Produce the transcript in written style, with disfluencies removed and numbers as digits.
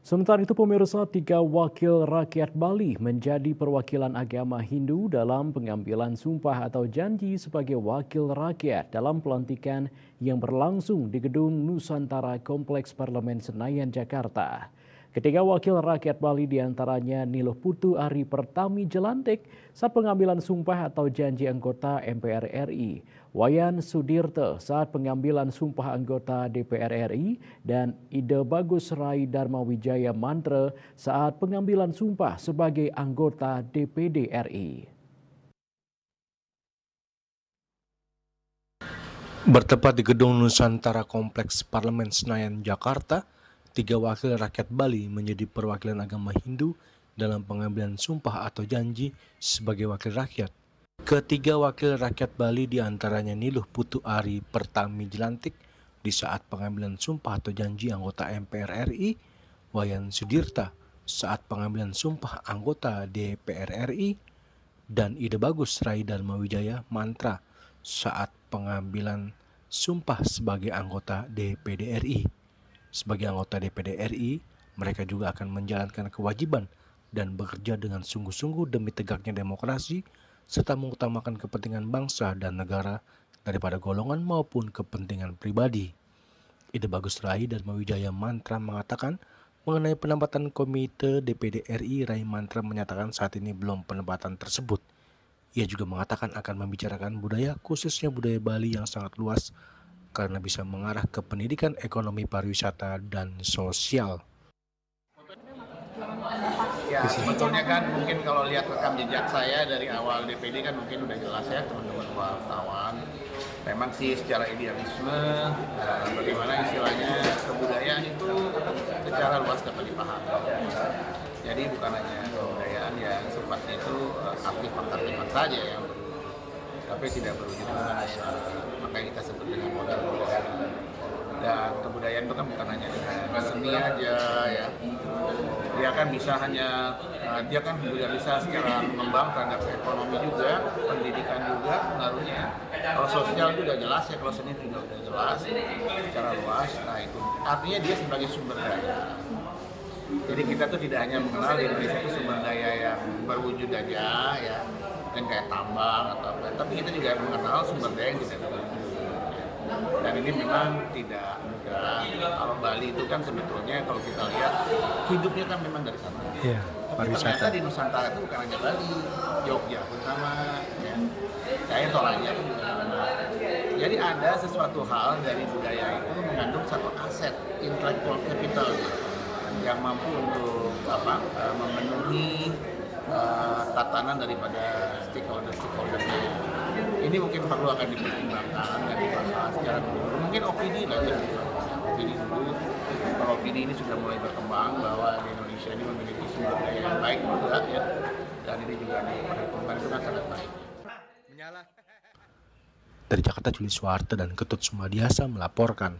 Sementara itu pemirsa, 3 wakil rakyat Bali menjadi perwakilan agama Hindu dalam pengambilan sumpah atau janji sebagai wakil rakyat dalam pelantikan yang berlangsung di Gedung Nusantara Kompleks Parlemen Senayan, Jakarta. Ketiga wakil rakyat Bali diantaranya Niluh Putu Ari Pertami Jelantik saat pengambilan sumpah atau janji anggota MPR RI, Wayan Sudirte saat pengambilan sumpah anggota DPR RI, dan Ide Bagus Rai Dharma Wijaya Mantra saat pengambilan sumpah sebagai anggota DPD RI. Bertempat di Gedung Nusantara Kompleks Parlemen Senayan, Jakarta, 3 wakil rakyat Bali menjadi perwakilan agama Hindu dalam pengambilan sumpah atau janji sebagai wakil rakyat. Ketiga wakil rakyat Bali diantaranya Niluh Putu Ari Pertami Jelantik di saat pengambilan sumpah atau janji anggota MPR RI, Wayan Sudirta saat pengambilan sumpah anggota DPR RI, dan Ide Bagus Rai Dharma Wijaya Mantra saat pengambilan sumpah sebagai anggota DPD RI. Sebagai anggota DPD RI, mereka juga akan menjalankan kewajiban dan bekerja dengan sungguh-sungguh demi tegaknya demokrasi, serta mengutamakan kepentingan bangsa dan negara daripada golongan maupun kepentingan pribadi. Ide Bagus Rai Dharma Wijaya Mantra mengatakan mengenai penempatan Komite DPD RI, Rai Mantra menyatakan saat ini belum penempatan tersebut. Ia juga mengatakan akan membicarakan budaya, khususnya budaya Bali yang sangat luas, karena bisa mengarah ke pendidikan, ekonomi, pariwisata, dan sosial. Ya, sebetulnya kan mungkin kalau lihat rekam jejak saya dari awal DPD kan mungkin udah jelas ya teman-teman wartawan. Memang sih secara idealisme, bagaimana istilahnya kebudayaan itu secara luas dapat dipahami. Jadi bukan hanya kebudayaan yang sifatnya itu aktif aktifan saja yang tapi tidak berwujud makanya kita sebut dengan modal budaya. Dan kebudayaan itu kan bukan hanya dengan seni aja ya, dia kan bisa hanya dia kan juga bisa secara mengembang terhadap ekonomi juga, pendidikan juga pengaruhnya. Kalau sosial juga jelas ya, kalau seni juga udah jelas secara luas. Nah itu artinya dia sebagai sumber daya. Jadi kita tuh tidak hanya mengenal di Indonesia itu sumber daya yang berwujud aja ya, mungkin kayak tambang atau apa, tapi kita juga mengenal sumber daya yang tidak berwujud. Dan ini memang tidak mudah. Kalau Bali itu kan sebetulnya kalau kita lihat hidupnya kan memang dari sana. Iya, tapi ternyata di Nusantara itu bukan hanya Bali, Jogja pun sama, ya. Kayak Toraja pun juga sama. Jadi ada sesuatu hal dari budaya itu mengandung satu aset intellectual capital yang mampu untuk memenuhi tatanan daripada stakeholder. Ini mungkin perlu akan dipertimbangkan dan dibahas secara dulu. Mungkin opini lah ya, opini dulu. Kalau opini ini sudah mulai berkembang bahwa di Indonesia ini memiliki sumber daya yang baik juga ya, dan ini juga diperhitungkan itu kan sangat baik. Dari Jakarta, Juli Suwarte dan Ketut Sumadiasa melaporkan.